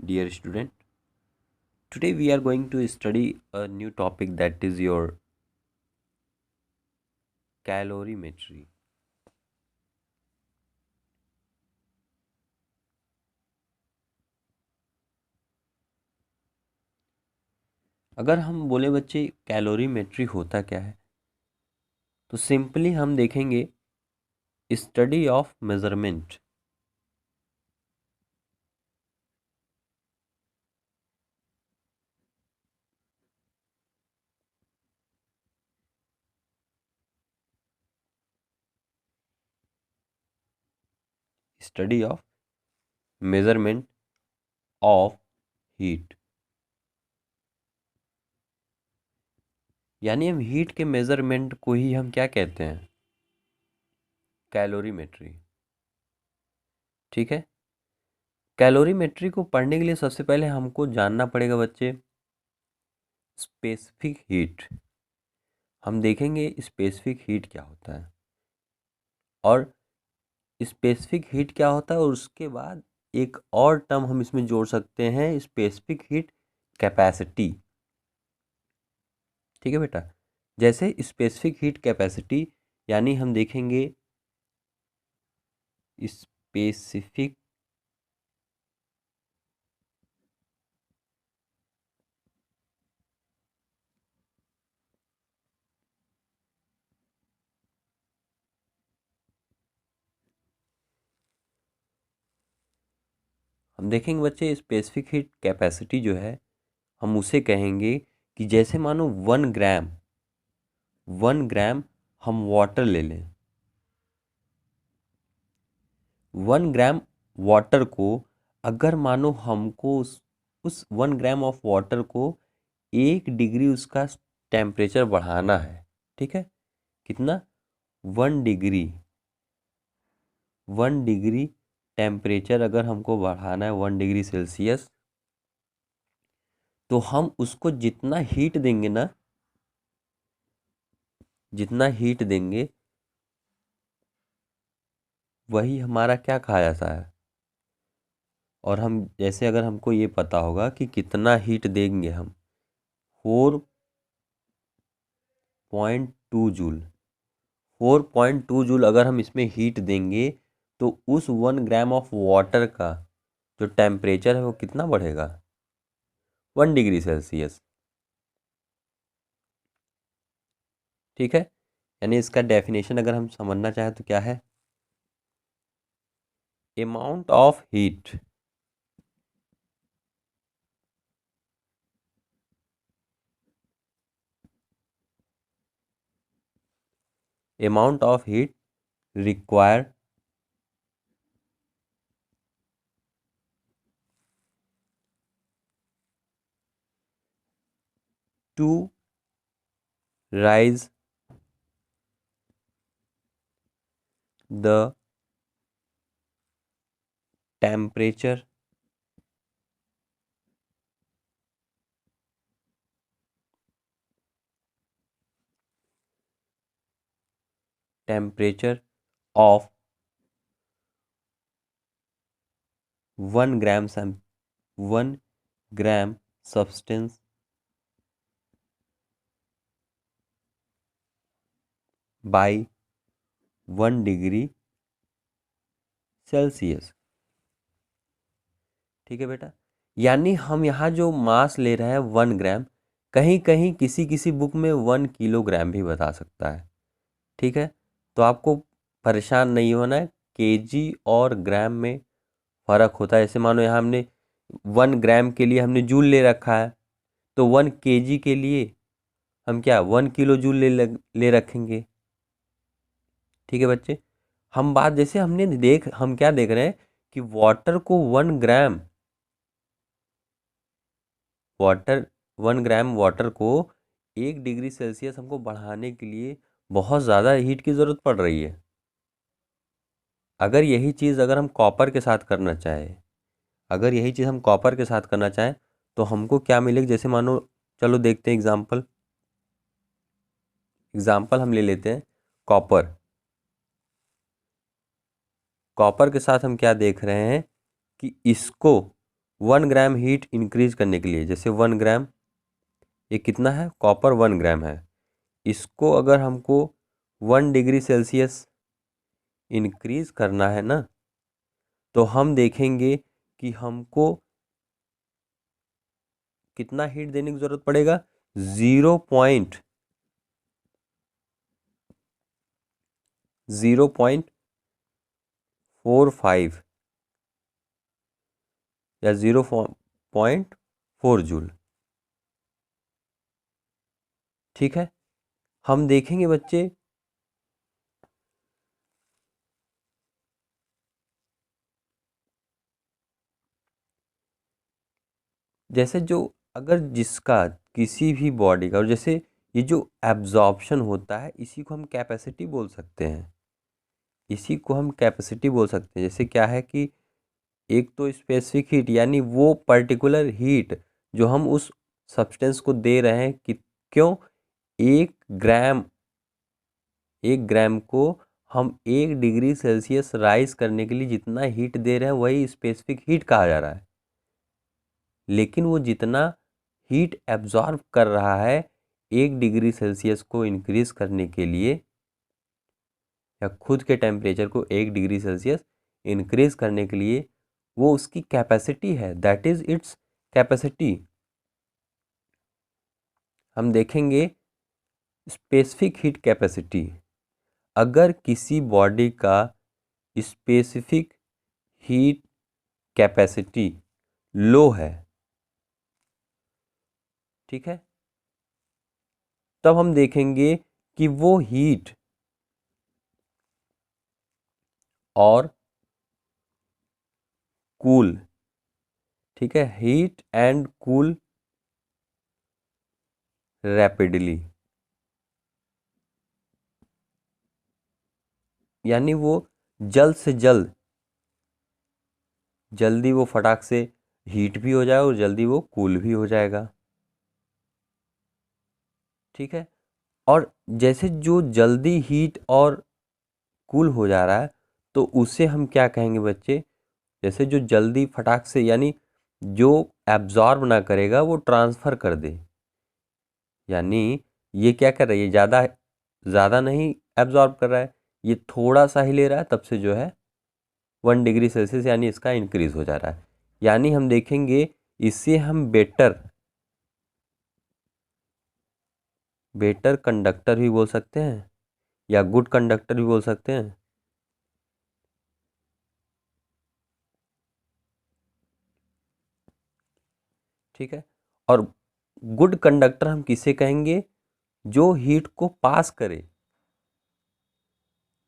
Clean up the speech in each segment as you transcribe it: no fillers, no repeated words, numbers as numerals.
Dear student, today we are going to study a new topic, that is your calorimetry. अगर हम बोले बच्चे calorimetry होता क्या है, तो सिंपली हम देखेंगे study of measurement. Study of measurement of heat, यानी हम हीट के मेजरमेंट को ही हम क्या कहते हैं, कैलोरीमेट्री। ठीक है। कैलोरीमेट्री को पढ़ने के लिए सबसे पहले हमको जानना पड़ेगा बच्चे स्पेसिफिक हीट। हम देखेंगे स्पेसिफिक हीट क्या होता है और स्पेसिफिक हीट क्या होता है, और उसके बाद एक और टर्म हम इसमें जोड़ सकते हैं, स्पेसिफिक हीट कैपेसिटी। ठीक है बेटा। जैसे स्पेसिफिक हीट कैपेसिटी, यानी हम देखेंगे स्पेसिफिक हम देखेंगे बच्चे स्पेसिफिक हीट कैपेसिटी जो है, हम उसे कहेंगे कि जैसे मानो 1 ग्राम हम वाटर ले लें। 1 ग्राम वाटर को अगर मानो हमको उस 1 ग्राम ऑफ वाटर को 1 डिग्री उसका टेम्परेचर बढ़ाना है। ठीक है। कितना? 1 डिग्री। 1 डिग्री टेम्परेचर अगर हमको बढ़ाना है, 1 डिग्री सेल्सियस, तो हम उसको जितना हीट देंगे ना, जितना हीट देंगे वही हमारा क्या कहा जाता है। और हम जैसे अगर हमको ये पता होगा कि कितना हीट देंगे हम, 4.2 जूल। 4.2 जूल अगर हम इसमें हीट देंगे, तो उस 1 ग्राम ऑफ वाटर का जो टेम्परेचर है वो कितना बढ़ेगा? 1 डिग्री सेल्सियस। ठीक है। यानी इसका डेफिनेशन अगर हम समझना चाहें तो क्या है? Amount of heat amount of heat required to rise the temperature of 1 gram substance by 1 degree Celsius. ठीक है बेटा। यानी हम यहाँ जो मास ले रहे हैं 1 ग्राम, कहीं कहीं किसी किसी बुक में 1 किलोग्राम भी बता सकता है। ठीक है। तो आपको परेशान नहीं होना है, केजी और ग्राम में फ़र्क होता है। जैसे मानो यहाँ हमने 1 ग्राम के लिए हमने जूल ले रखा है, तो 1 केजी के लिए हम क्या 1 किलो जूल ले रखेंगे। ठीक है बच्चे। हम बात जैसे हम क्या देख रहे हैं कि वाटर 1 ग्राम वाटर को 1 डिग्री सेल्सियस हमको बढ़ाने के लिए बहुत ज़्यादा हीट की ज़रूरत पड़ रही है। अगर यही चीज़ अगर हम कॉपर के साथ करना चाहें, अगर यही चीज़ हम कॉपर के साथ करना चाहें, तो हमको क्या मिलेगा? जैसे मानो, चलो देखते हैं एग्जाम्पल हम ले लेते हैं कॉपर। कॉपर के साथ हम क्या देख रहे हैं कि इसको 1 ग्राम हीट इंक्रीज करने के लिए, जैसे 1 ग्राम, ये कितना है, कॉपर 1 ग्राम है, इसको अगर हमको 1 डिग्री सेल्सियस इंक्रीज करना है ना, तो हम देखेंगे कि हमको कितना हीट देने की जरूरत पड़ेगा, 0.45 या 0.4 जूल। ठीक है, हम देखेंगे बच्चे जैसे जो अगर जिसका किसी भी बॉडी का, और जैसे ये जो एब्जॉर्प्शन होता है इसी को हम कैपेसिटी बोल सकते हैं, इसी को हम कैपेसिटी बोल सकते हैं। जैसे क्या है कि एक तो स्पेसिफिक हीट, यानी वो पर्टिकुलर हीट जो हम उस सब्सटेंस को दे रहे हैं कि क्यों, एक ग्राम, 1 ग्राम को हम 1 डिग्री सेल्सियस राइज करने के लिए जितना हीट दे रहे हैं वही स्पेसिफिक हीट कहा जा रहा है। लेकिन वो जितना हीट एब्जॉर्ब कर रहा है 1 डिग्री सेल्सियस को इंक्रीज करने के लिए, या खुद के टेम्परेचर को 1 डिग्री सेल्सियस इंक्रीज करने के लिए, वो उसकी कैपेसिटी है, दैट इज इट्स कैपेसिटी। हम देखेंगे स्पेसिफिक हीट कैपेसिटी। अगर किसी बॉडी का स्पेसिफिक हीट कैपेसिटी लो है, ठीक है, तब हम देखेंगे कि वो हीट और कूल, ठीक है, हीट एंड कूल रैपिडली, यानी वो जल्द से जल्दी वो फटाक से हीट भी हो जाए और जल्दी वो कूल भी हो जाएगा। ठीक है, और जैसे जो जल्दी हीट और कूल हो जा रहा है तो उसे हम क्या कहेंगे बच्चे, जैसे जो जल्दी फटाक से, यानी जो एब्जॉर्ब ना करेगा वो ट्रांसफ़र कर दे, यानी ये क्या कर रहा है, ये ज़्यादा ज़्यादा नहीं एब्जॉर्ब कर रहा है, ये थोड़ा सा ही ले रहा है, तब से जो है 1 डिग्री सेल्सियस यानी इसका इंक्रीज हो जा रहा है। यानी हम देखेंगे इससे हम बेटर कंडक्टर भी बोल सकते हैं या गुड कंडक्टर भी बोल सकते हैं। ठीक है, और गुड कंडक्टर हम किसे कहेंगे, जो हीट को पास करे,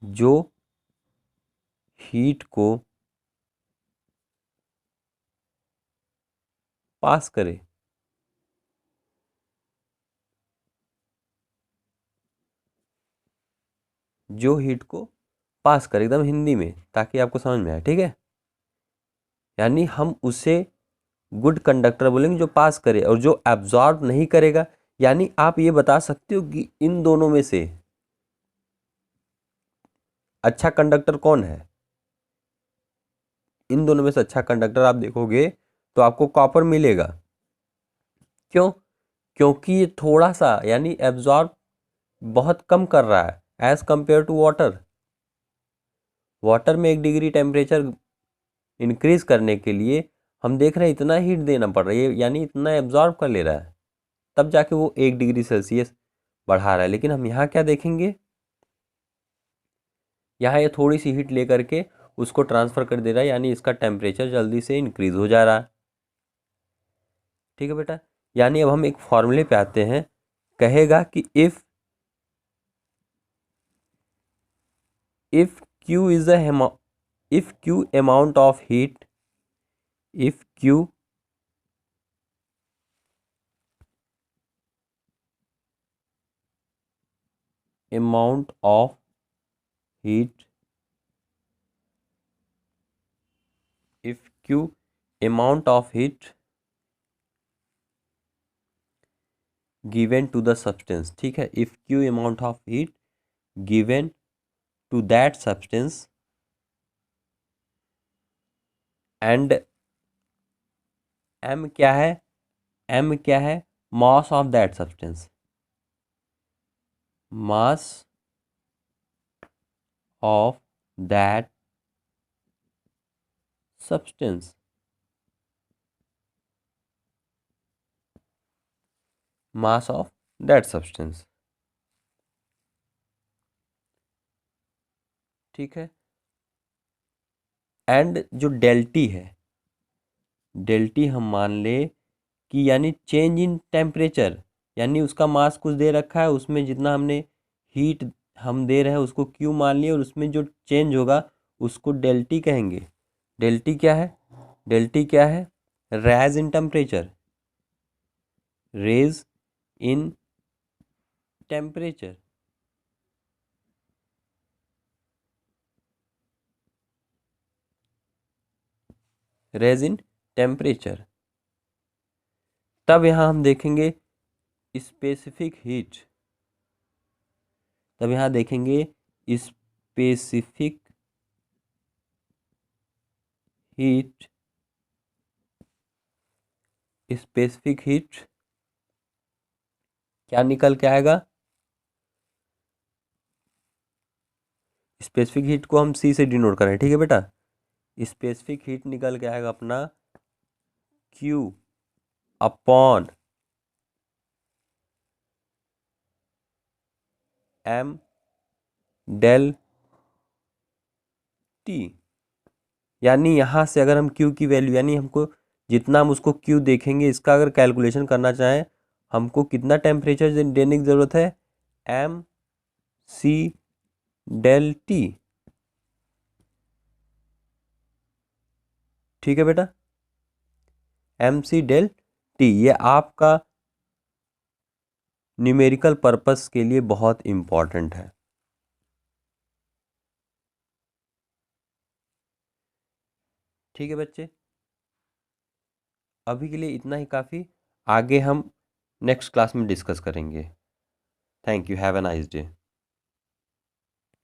जो हीट को पास करे, जो हीट को पास करे, एकदम हिंदी में ताकि आपको समझ में आए। ठीक है, यानी हम उसे गुड कंडक्टर बोलेंगे जो पास करे, और जो एब्जॉर्ब नहीं करेगा, यानी आप ये बता सकते हो कि इन दोनों में से अच्छा कंडक्टर कौन है। इन दोनों में से अच्छा कंडक्टर आप देखोगे तो आपको कॉपर मिलेगा। क्यों, क्योंकि ये थोड़ा सा, यानी एब्जॉर्ब बहुत कम कर रहा है as compare to water. Water में 1 डिग्री टेम्परेचर इंक्रीज करने के लिए हम देख रहे हैं इतना हीट देना पड़ रहा है, यानी इतना एब्जॉर्ब कर ले रहा है, तब जाके वो 1 डिग्री सेल्सियस बढ़ा रहा है। लेकिन हम यहाँ क्या देखेंगे, यहाँ ये थोड़ी सी हीट लेकर के उसको ट्रांसफ़र कर दे रहा है, यानी इसका टेम्परेचर जल्दी से इंक्रीज हो जा रहा है। ठीक है बेटा, यानी अब हम एक फॉर्मूले पे आते हैं, कहेगा कि if Q is a if Q amount of heat, if Q amount of heat, if Q amount of heat given to the substance, ठीक है, if Q amount of heat given to that substance and M क्या है, M क्या है, mass of that substance, mass of that substance, mass of that substance. ठीक है। And जो डेल्टी है, डेल्टी हम मान ले कि यानी चेंज इन टेम्परेचर, यानी उसका मास कुछ दे रखा है, उसमें जितना हमने हीट हम दे रहे हैं उसको क्यू मान लिए, और उसमें जो चेंज होगा उसको डेल्टी कहेंगे। डेल्टी क्या है, डेल्टी क्या है, raise in temperature, raise in temperature. Raise in temperature. तब यहाँ हम देखेंगे स्पेसिफिक हीट, तब यहाँ देखेंगे स्पेसिफिक हीट, स्पेसिफिक हीट क्या निकल के आएगा, स्पेसिफिक हीट को हम सी से डिनोट करें, ठीक है बेटा। स्पेसिफिक हीट निकल के आएगा अपना Q upon M del T। यानी यहाँ से अगर हम Q की वैल्यू, यानी हमको जितना हम उसको Q देखेंगे, इसका अगर कैलकुलेशन करना चाहें, हमको कितना टेम्परेचर देने की ज़रूरत है, M C डेल T। ठीक है बेटा, M C डेल T, ये आपका न्यूमेरिकल पर्पस के लिए बहुत इम्पॉर्टेंट है। ठीक है बच्चे, अभी के लिए इतना ही काफ़ी, आगे हम नेक्स्ट क्लास में डिस्कस करेंगे। Thank you, have a nice day.